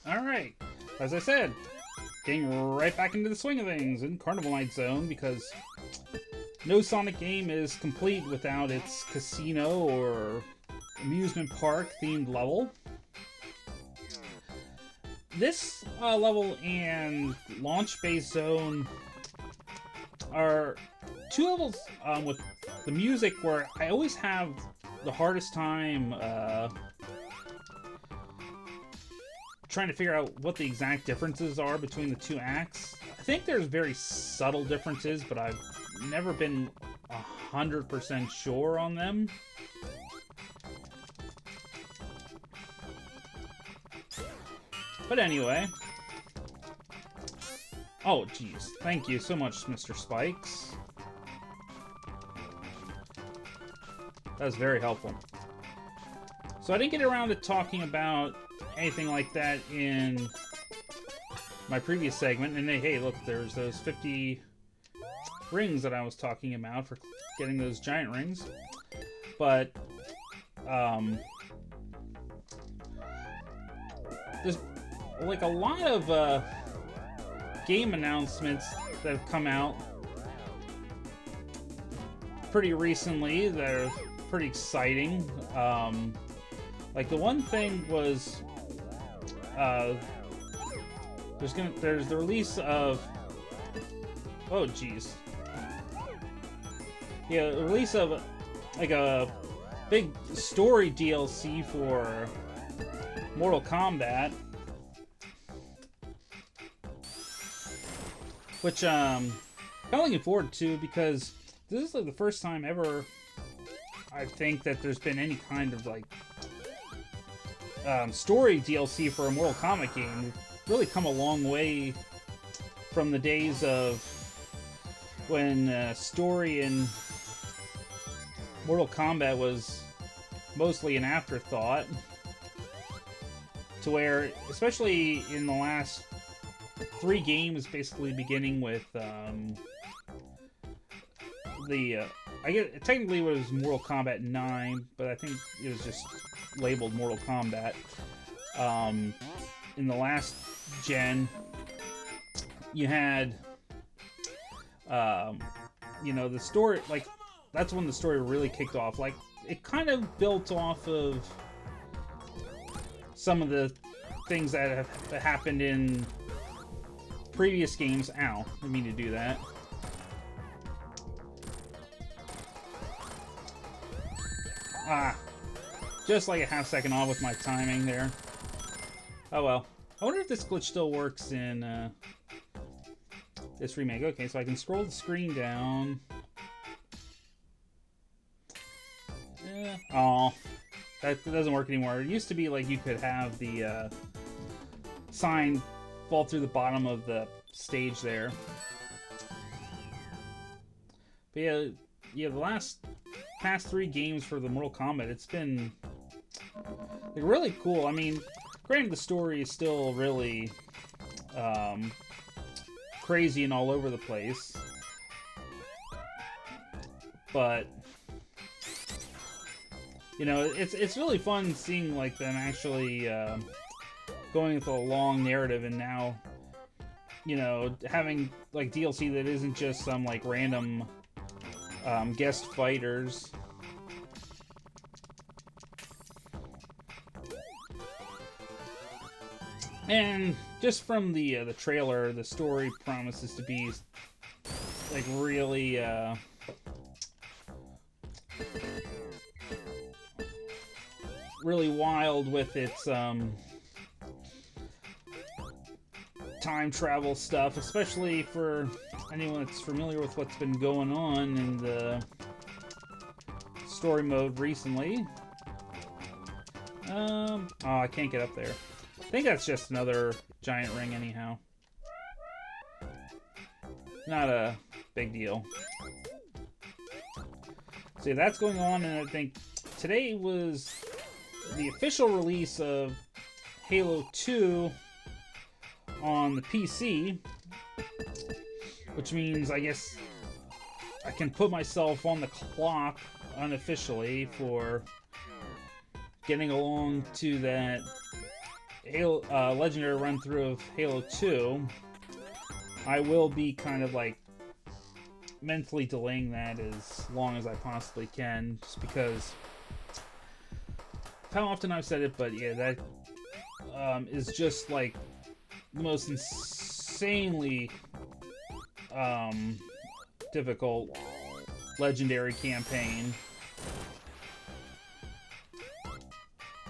Alright, as I said, getting right back into the swing of things in Carnival Night Zone because no Sonic game is complete without its casino or amusement park themed level. This level and launch base zone are two levels with the music where I always have the hardest time trying to figure out what the exact differences are between the two acts. I think there's very subtle differences, but I've never been 100% sure on them. But anyway. Oh, geez. Thank you so much, Mr. Spikes. That was very helpful. So I didn't get around to talking about anything like that in my previous segment. And hey, look, there's those 50 rings that I was talking about for getting those giant rings. But, there's like a lot of game announcements that have come out pretty recently that are pretty exciting. Like the one thing was there's the release of the release of like a big story DLC for Mortal Kombat, which I'm looking forward to because this is like the first time ever I think that there's been any kind of like story DLC for a Mortal Kombat game. We've really come a long way from the days of when story in Mortal Kombat was mostly an afterthought, to where, especially in the last 3 games, basically beginning with I guess technically it was Mortal Kombat 9, but I think it was just labeled Mortal Kombat. In the last gen, you had, the story, like, that's when the story really kicked off. Like, it kind of built off of some of the things that have happened in previous games. Ow, I didn't mean to do that. Just like a half second off with my timing there. Oh well. I wonder if this glitch still works in this remake. Okay, so I can scroll the screen down. Oh, that doesn't work anymore. It used to be like you could have the sign fall through the bottom of the stage there. But yeah, the past 3 games for the Mortal Kombat, it's been like really cool. I mean, granted, the story is still really crazy and all over the place, but it's really fun seeing like them actually going with a long narrative, and now having like DLC that isn't just some like random guest fighters. And just from the trailer, the story promises to be like really really wild with its time travel stuff, especially for anyone that's familiar with what's been going on in the story mode recently. Oh, I can't get up there. I think that's just another giant ring anyhow. Not a big deal. See, that's going on, and I think today was the official release of Halo 2 on the PC, which means I guess I can put myself on the clock unofficially for getting along to that Halo Legendary run through of Halo 2, I will be kind of like mentally delaying that as long as I possibly can, just because how often I've said it, but yeah, that is just like the most insanely difficult Legendary campaign.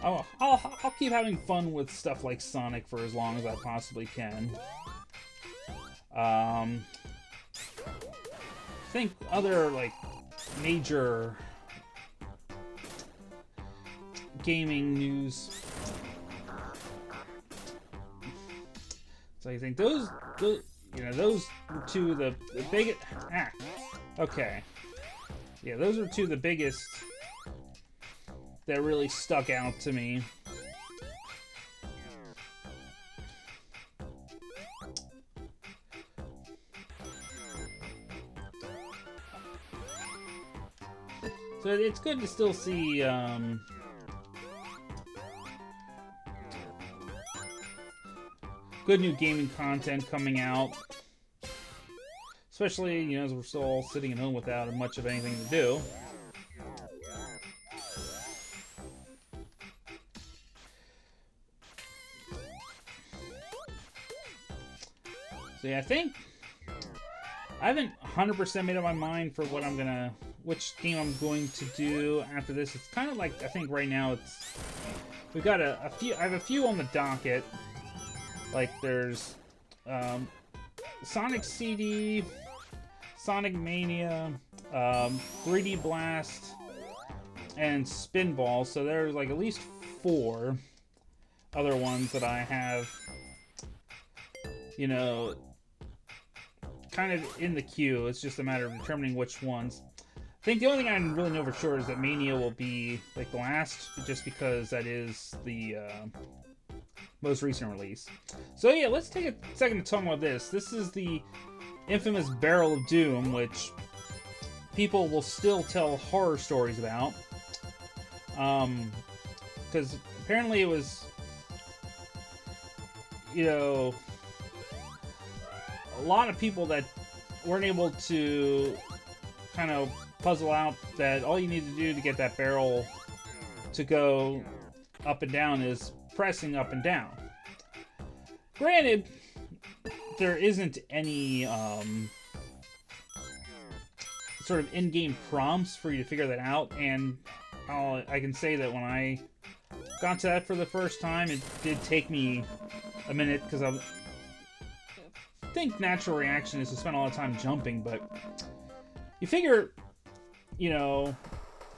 I'll keep having fun with stuff like Sonic for as long as I possibly can. I think other like major gaming news. So I think those you know, those were two of the biggest. Okay. Yeah, those are two of the biggest that really stuck out to me. So it's good to still see good new gaming content coming out. Especially, you know, as we're still all sitting at home without much of anything to do. So yeah, I think I haven't 100% made up my mind for what which game I'm going to do after this. It's kind of like, I think right now we've got a few, I have a few on the docket. Like there's Sonic CD, Sonic Mania, 3D Blast, and Spinball. So there's like at least 4 other ones that I have, you know, kind of in the queue. It's just a matter of determining which ones. I think the only thing I really know for sure is that Mania will be like the last, just because that is the most recent release. So yeah, let's take a second to talk about this. This is the infamous Barrel of Doom, which people will still tell horror stories about. Because apparently it was, you know, a lot of people that weren't able to kind of puzzle out that all you need to do to get that barrel to go up and down is pressing up and down. Granted, there isn't any sort of in-game prompts for you to figure that out, and I can say that when I got to that for the first time, it did take me a minute, because I think natural reaction is to spend a lot of time jumping, but you figure, you know,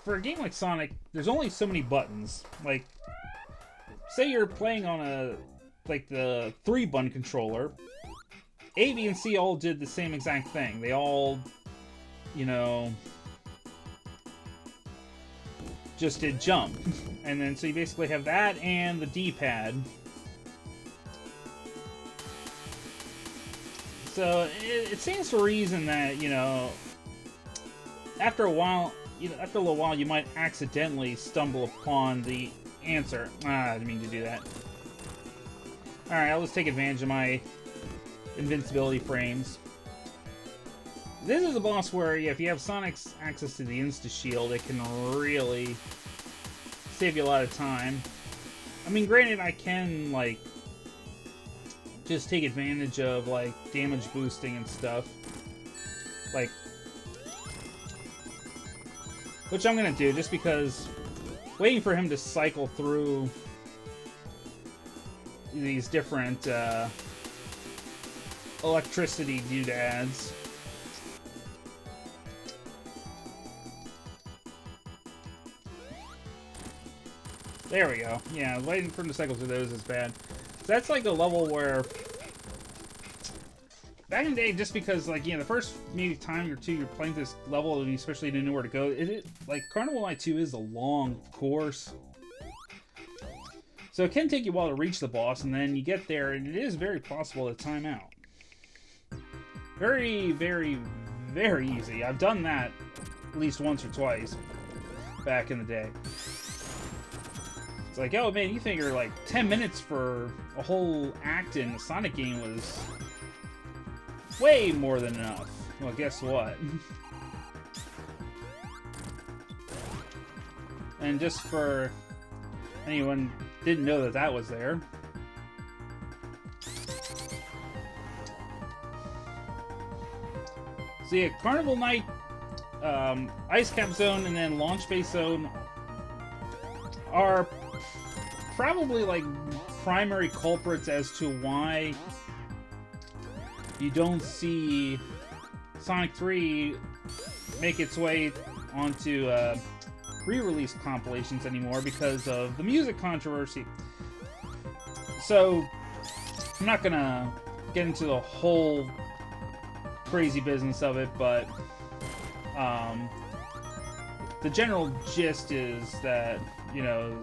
for a game like Sonic, there's only so many buttons. Like, say you're playing on the 3-button controller, A, B, and C all did the same exact thing. They all, you know, just did jump. And then, so you basically have that and the D-pad. So, it stands to reason that, you know, after a while, after a little while, you might accidentally stumble upon the answer. I didn't mean to do that. Alright, I'll just take advantage of my invincibility frames. This is a boss where, yeah, if you have Sonic's access to the insta-shield, it can really save you a lot of time. I mean, granted, I can, like, just take advantage of, like, damage boosting and stuff. Like, which I'm gonna do, just because waiting for him to cycle through these different electricity doodads. There we go. Yeah, waiting for him to cycle through those is bad. So that's like a level where back in the day, just because, like, you know, the first maybe time or two you're playing this level and you especially didn't know where to go, like, Carnival Night 2 is a long course. So it can take you a while to reach the boss, and then you get there, and it is very possible to time out. Very, very, very easy. I've done that at least once or twice back in the day. It's like, oh man, you figure like 10 minutes for a whole act in a Sonic game was way more than enough. Well, guess what? And just for anyone didn't know that that was there. So yeah, Carnival Night, Ice Cap Zone, and then Launch Base Zone are probably like primary culprits as to why you don't see Sonic 3 make its way onto re-release compilations anymore because of the music controversy. So I'm not gonna get into the whole crazy business of it, but the general gist is that, you know,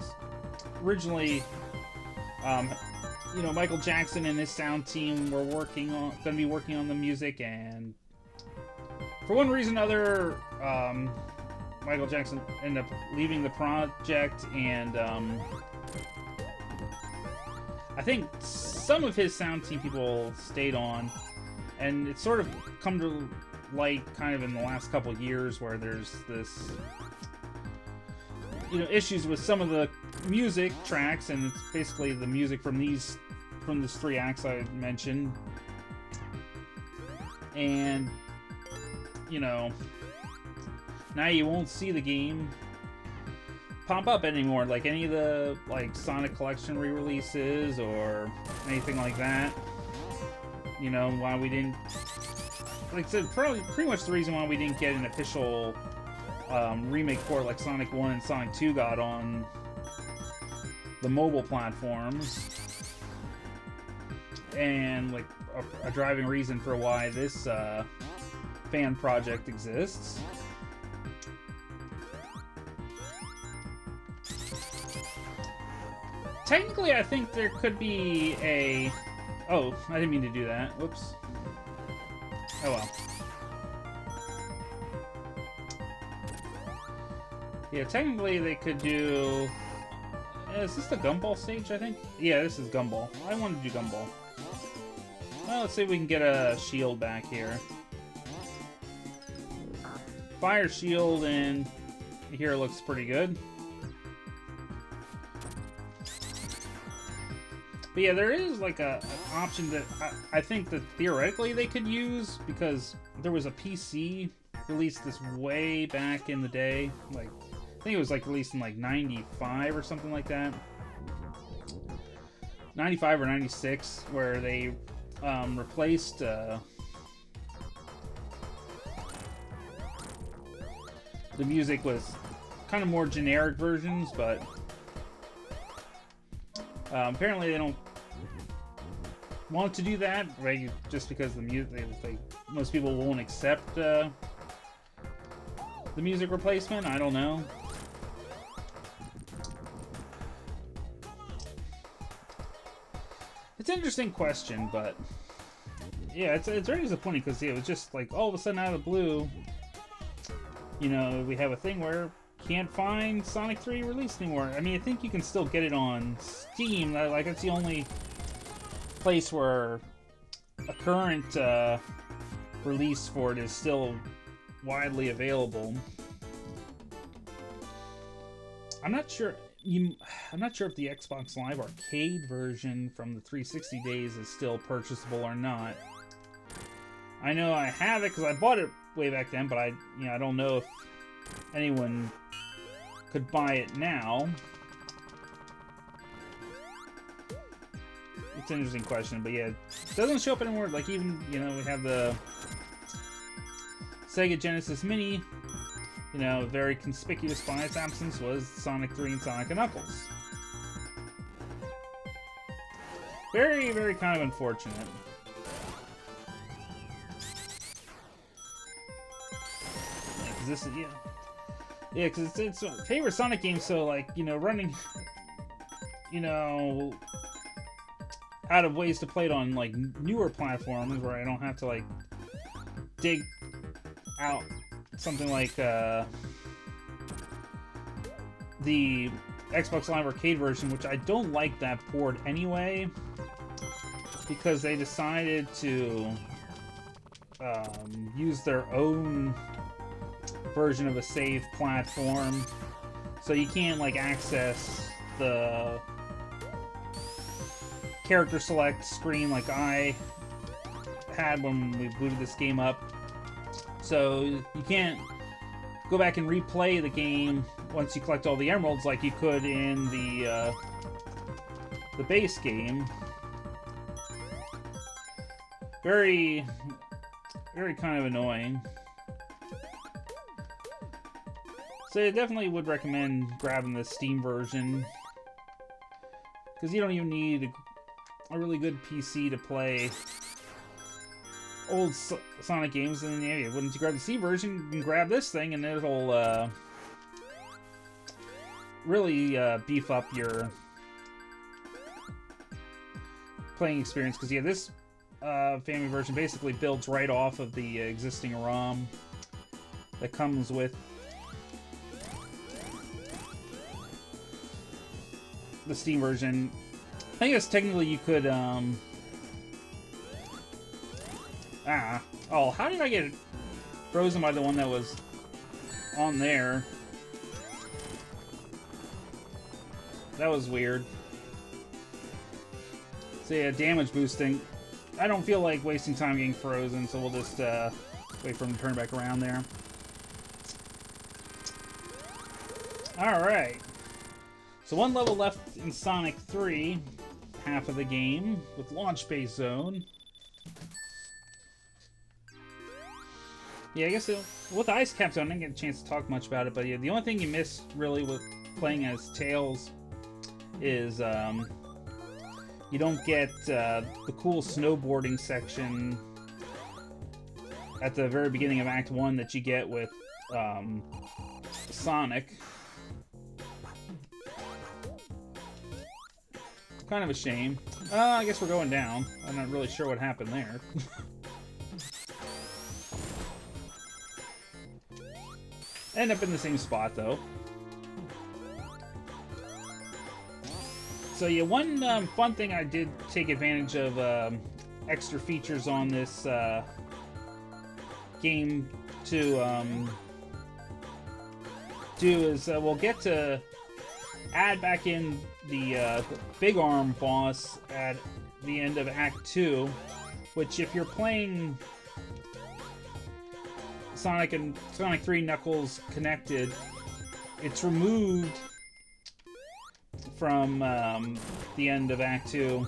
originally, you know, Michael Jackson and his sound team were going to be working on the music, and for one reason or other, Michael Jackson ended up leaving the project, and I think some of his sound team people stayed on, and it's sort of come to light kind of in the last couple of years where there's this, you know, issues with some of the music tracks, and it's basically the music from these three acts I mentioned, and you know, now you won't see the game pop up anymore, like any of the like Sonic Collection re-releases or anything like that. You know, why we didn't, like I said, probably pretty much the reason why we didn't get an official remake port like Sonic 1 and Sonic 2 got on the mobile platforms, and like a driving reason for why this fan project exists. Technically, I think there could be a... Oh, I didn't mean to do that. Whoops. Oh well. Yeah, technically they could do... Is this the Gumball stage, I think? Yeah, this is Gumball. I wanted to do Gumball. Well, let's see if we can get a shield back here. Fire shield in here looks pretty good. But yeah, there is like an option that I think that theoretically they could use, because there was a PC released this way back in the day. Like, I think it was like released in like 95 or something like that. 95 or 96, where they replaced the music with kind of more generic versions, but apparently they don't want to do that, right? Just because the music, most people won't accept the music replacement. I don't know. It's an interesting question, but yeah, it's very disappointing, because it was just like all of a sudden out of the blue, you know, we have a thing where you can't find Sonic 3 released anymore. I mean, I think you can still get it on Steam. Like, that's the only place where a current release for it is still widely available. I'm not sure. I'm not sure if the Xbox Live Arcade version from the 360 days is still purchasable or not. I know I have it because I bought it way back then, but I don't know if anyone could buy it now. It's an interesting question, but yeah, it doesn't show up anymore. Like, even, you know, we have the Sega Genesis Mini. You know, very conspicuous by its absence was Sonic 3 and Sonic & Knuckles. Very, very kind of unfortunate. Yeah, because this is, yeah, because it's a favorite Sonic game, so, like, you know, running, you know, out of ways to play it on, like, newer platforms where I don't have to, like, dig out something like the Xbox Live Arcade version, which I don't like that port anyway, because they decided to use their own version of a save platform, so you can't like access the character select screen like I had when we booted this game up. So you can't go back and replay the game once you collect all the emeralds like you could in the base game. Very kind of annoying. So I definitely would recommend grabbing the Steam version, because you don't even need a really good PC to play old Sonic games. And yeah, when you grab the Steam version, you can grab this thing, and it'll really beef up your playing experience. Because yeah, this family version basically builds right off of the existing ROM that comes with the Steam version. I guess technically you could oh, how did I get frozen by the one that was on there? That was weird. So yeah, damage boosting. I don't feel like wasting time getting frozen, so we'll just wait for him to turn back around there. Alright. So one level left in Sonic 3, half of the game, with Launch Base Zone. Yeah, I guess with the Ice Cap Zone, I didn't get a chance to talk much about it, but yeah, the only thing you miss, really, with playing as Tails is, you don't get the cool snowboarding section at the very beginning of Act 1 that you get with Sonic. Kind of a shame. I guess we're going down. I'm not really sure what happened there. End up in the same spot, though. So yeah, one fun thing I did take advantage of extra features on this game to do is we'll get to add back in the Big Arm boss at the end of Act 2, which if you're playing Sonic and Sonic 3 Knuckles connected, it's removed from the end of Act 2,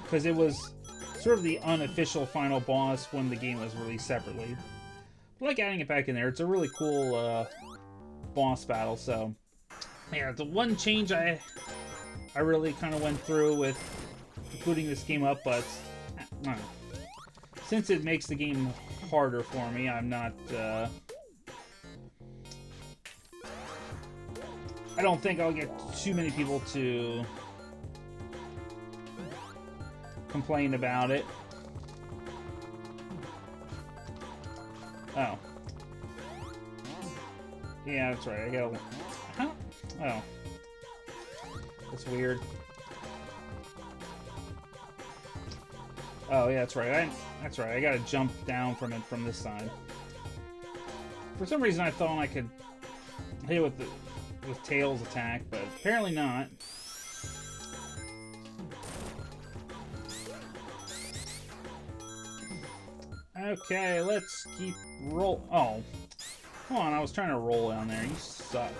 because it was sort of the unofficial final boss when the game was released separately. I like adding it back in there. It's a really cool boss battle, so yeah, the one change I really kind of went through with including this game up, but I don't know. Since it makes the game harder for me, I'm not I don't think I'll get too many people to complain about it. Oh. Yeah, that's right. I gotta... Huh? Oh. That's weird. Oh, yeah, that's right. That's right. I gotta jump down from it from this side. For some reason, I thought I could hit it with Tails' attack, but apparently not. Okay, let's keep roll. Oh, come on! I was trying to roll down there. You suck.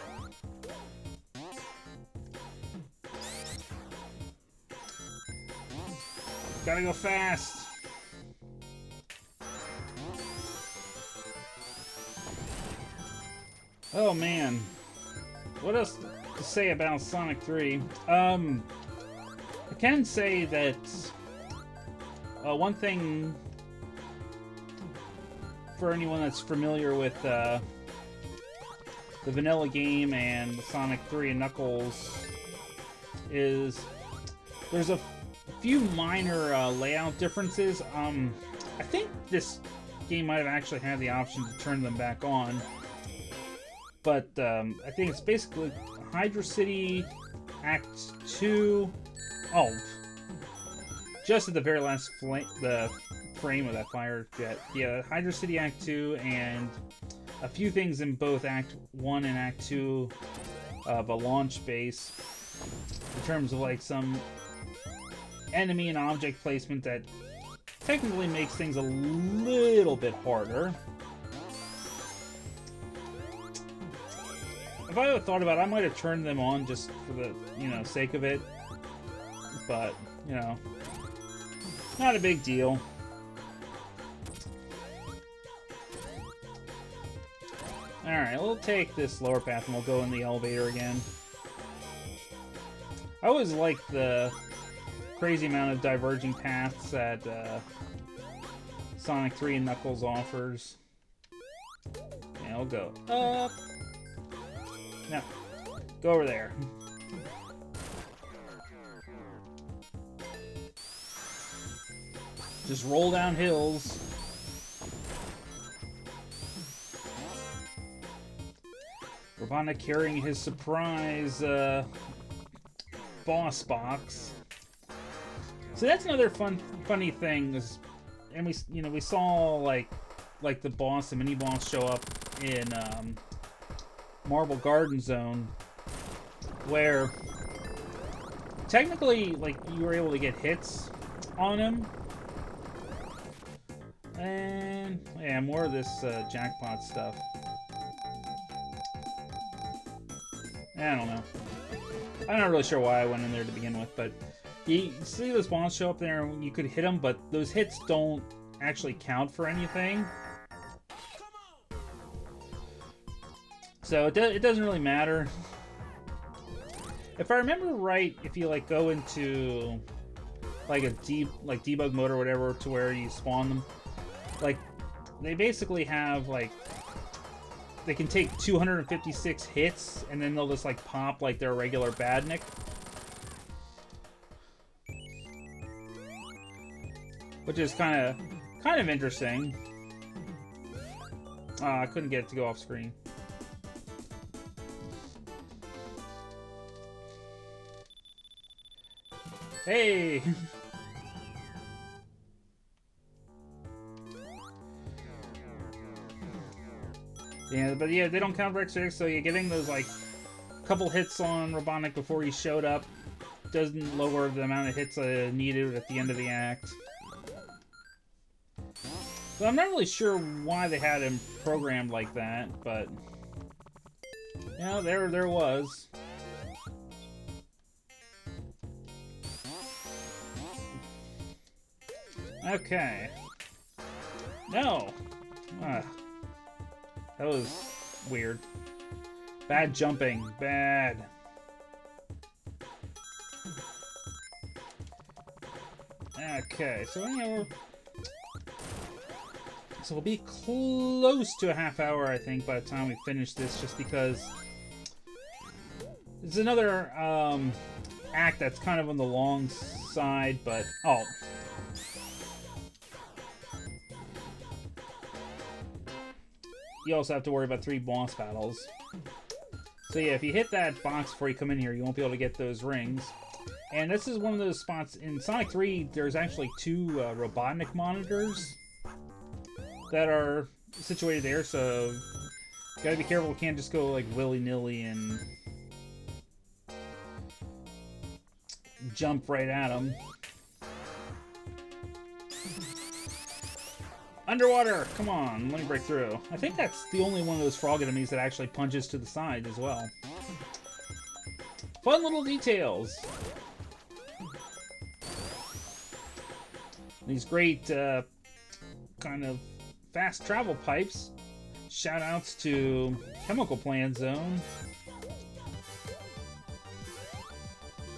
Gotta go fast. Oh man, what else to say about Sonic 3? I can say that one thing for anyone that's familiar with the vanilla game and Sonic 3 and Knuckles is there's a few minor layout differences. I think this game might have actually had the option to turn them back on. But I think it's basically Hydra City Act 2. Oh, just at the very last frame of that fire jet. Yeah, Hydra City Act 2, and a few things in both Act 1 and Act 2 of a launch base. In terms of like some enemy and object placement that technically makes things a little bit harder. If I had thought about it, I might have turned them on just for the, you know, sake of it. But, you know, not a big deal. Alright, we'll take this lower path and we'll go in the elevator again. I always like the crazy amount of diverging paths that Sonic 3 and Knuckles offers. Yeah, we'll go up. No, go over there. Just roll down hills. Robotnik carrying his surprise boss box. So that's another funny thing. Is, and we saw like the boss, the mini boss, show up in Marble Garden Zone, where technically like you were able to get hits on him. And yeah, more of this jackpot stuff. I don't know. I'm not really sure why I went in there to begin with, but you see this boss show up there and you could hit him, but those hits don't actually count for anything. So it doesn't really matter. If I remember right, if you like go into like a debug mode or whatever to where you spawn them, like they basically have like they can take 256 hits and then they'll just like pop like their regular badnik. Which is kind of interesting. I couldn't get it to go off screen. Hey! Yeah, but yeah, they don't count for extra, so you're getting those like couple hits on Robotnik before he showed up doesn't lower the amount of hits needed at the end of the act. So I'm not really sure why they had him programmed like that, but yeah, there was. Okay. No! That was weird. Bad jumping. Bad. Okay, so anyhow, so we'll be close to a half hour, I think, by the time we finish this, just because it's another act that's kind of on the long side, but oh. You also have to worry about 3 boss battles. So yeah, if you hit that box before you come in here, you won't be able to get those rings. And this is one of those spots in Sonic 3, there's actually 2 Robotnik monitors that are situated there, so you gotta be careful, you can't just go like willy-nilly and jump right at them. Underwater! Come on, let me break through. I think that's the only one of those frog enemies that actually punches to the side as well. Fun little details! These great kind of fast travel pipes. Shout outs to Chemical Plant Zone.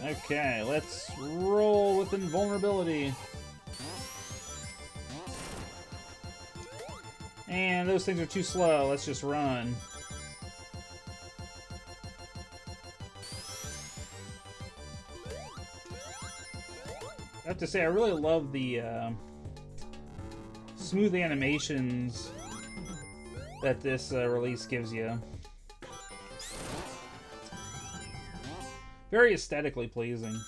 Okay, let's roll with invulnerability. And those things are too slow. Let's just run. I have to say, I really love the smooth animations that this release gives you. Very aesthetically pleasing.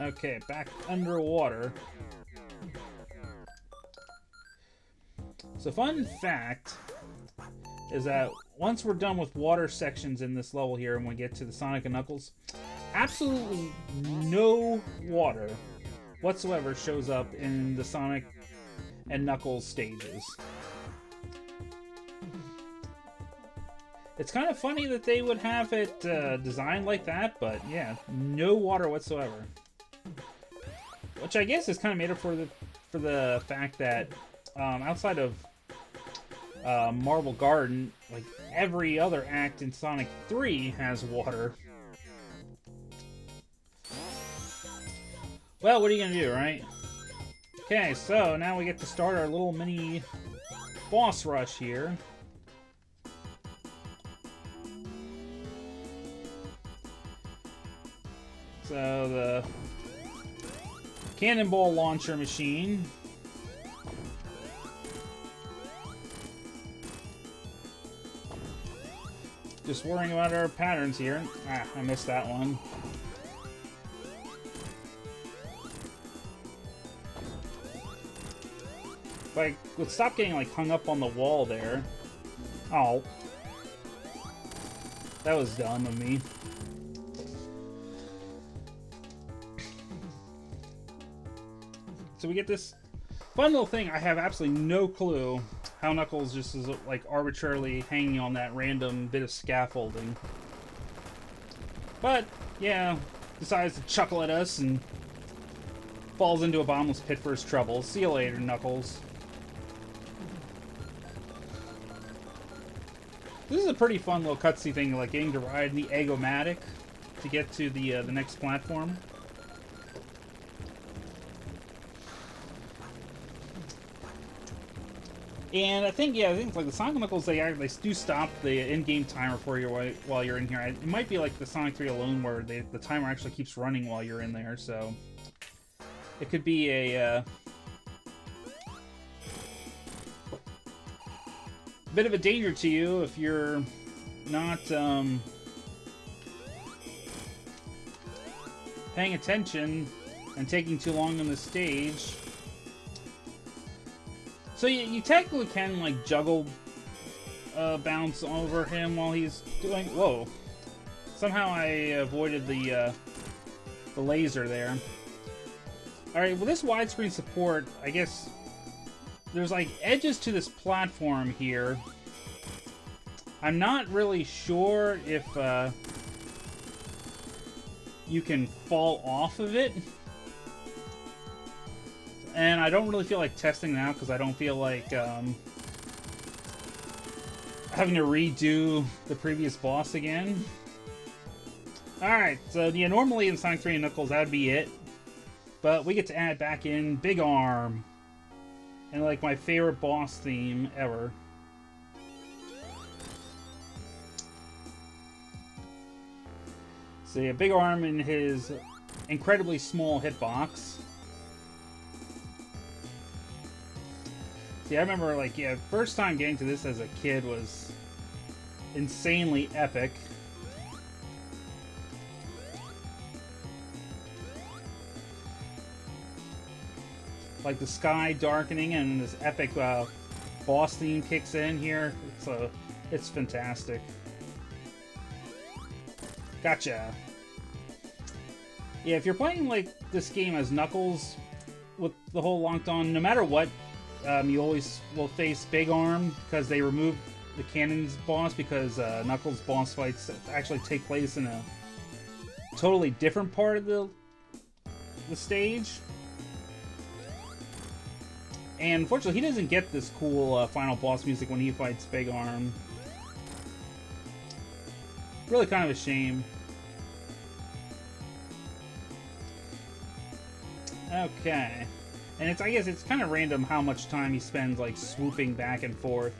Okay, back underwater. So fun fact is that once we're done with water sections in this level here and we get to the Sonic and Knuckles, absolutely no water whatsoever shows up in the Sonic and Knuckles stages. It's kind of funny that they would have it designed like that, but yeah, no water whatsoever. Which I guess is kind of made up for the fact that outside of Marble Garden, like every other act in Sonic 3 has water. Well, what are you gonna do, right? Okay, so now we get to start our little mini boss rush here. So the cannonball launcher machine. Just worrying about our patterns here. Ah, I missed that one. If I would stop getting like hung up on the wall there. Oh. That was dumb of me. So we get this fun little thing. I have absolutely no clue how Knuckles just is like arbitrarily hanging on that random bit of scaffolding. But, yeah, decides to chuckle at us and falls into a bottomless pit for his trouble. See you later, Knuckles. This is a pretty fun little cutscene thing, like getting to ride the Egg-O-Matic to get to the next platform. And I think like the Sonic Knuckles, they do stop the in-game timer for you while you're in here. It might be like the Sonic 3 alone, where the timer actually keeps running while you're in there. So it could be a bit of a danger to you if you're not paying attention and taking too long on the stage. So you technically can like juggle bounce over him while he's doing. Whoa! Somehow I avoided the laser there. All right, well this widescreen support, I guess there's like edges to this platform here. I'm not really sure if you can fall off of it. And I don't really feel like testing now because I don't feel like having to redo the previous boss again. Alright, so yeah, normally in Sonic 3 and Knuckles that would be it. But we get to add back in Big Arm. And like my favorite boss theme ever. So yeah, Big Arm in his incredibly small hitbox. See, I remember, like, yeah, first time getting to this as a kid was insanely epic. Like the sky darkening and this epic boss theme kicks in here. It's fantastic. Gotcha. Yeah, if you're playing like this game as Knuckles with the whole locked on, no matter what, you always will face Big Arm because they remove the Cannon's boss, because Knuckles' boss fights actually take place in a totally different part of the stage. And unfortunately, he doesn't get this cool final boss music when he fights Big Arm. Really kind of a shame. Okay. And I guess it's kind of random how much time he spends like swooping back and forth.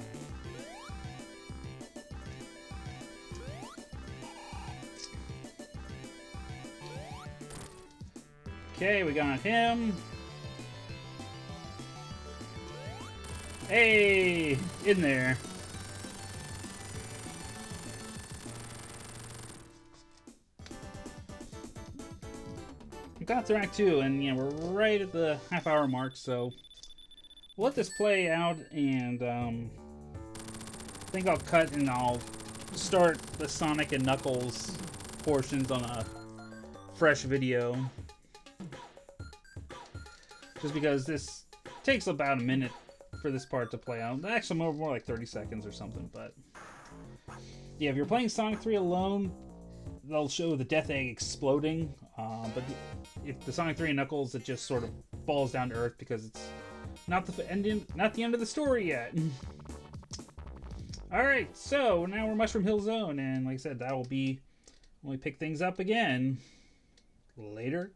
Okay, we got him. Hey, in there. got through Act 2, and yeah, we're right at the half-hour mark, so we'll let this play out, and I think I'll cut and I'll start the Sonic and Knuckles portions on a fresh video. Just because this takes about a minute for this part to play out. Actually, more like 30 seconds or something, but yeah, if you're playing Sonic 3 alone, they'll show the Death Egg exploding, but if the Sonic 3 and Knuckles, it just sort of falls down to Earth because it's not the end of the story yet. Alright, so now we're Mushroom Hill Zone, and like I said, that will be when we pick things up again later.